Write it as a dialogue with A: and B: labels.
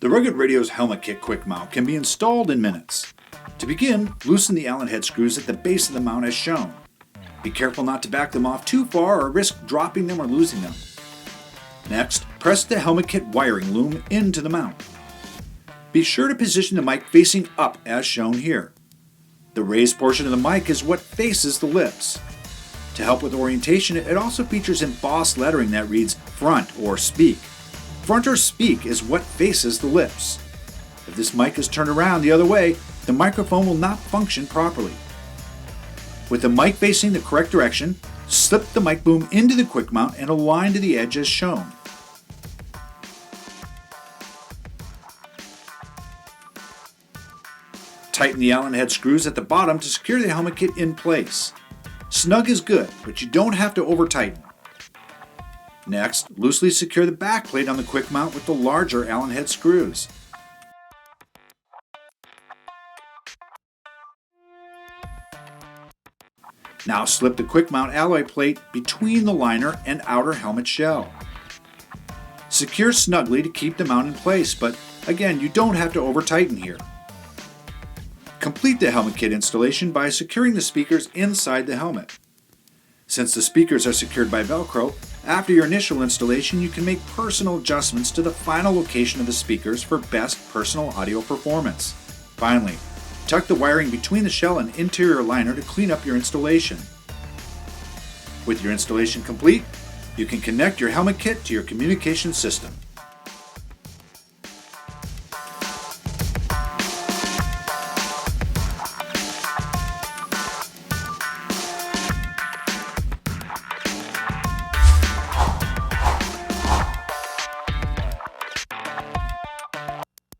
A: The Rugged Radio's helmet kit quick mount can be installed in minutes. To begin, loosen the Allen head screws at the base of the mount as shown. Be careful not to back them off too far or risk dropping them or losing them. Next, press the helmet kit wiring loom into the mount. Be sure to position the mic facing up as shown here. The raised portion of the mic is what faces the lips. To help with orientation, it also features embossed lettering that reads front or speak. Front or speak is what faces the lips. If this mic is turned around the other way, the microphone will not function properly. With the mic facing the correct direction, slip the mic boom into the quick mount and align to the edge as shown. Tighten the Allen head screws at the bottom to secure the helmet kit in place. Snug is good, but you don't have to over-tighten. Next, loosely secure the back plate on the quick mount with the larger Allen head screws. Now slip the quick mount alloy plate between the liner and outer helmet shell. Secure snugly to keep the mount in place, but again, you don't have to over-tighten here. Complete the helmet kit installation by securing the speakers inside the helmet. Since the speakers are secured by Velcro, after your initial installation you can make personal adjustments to the final location of the speakers for best personal audio performance. Finally, tuck the wiring between the shell and interior liner to clean up your installation. With your installation complete, you can connect your helmet kit to your communication system.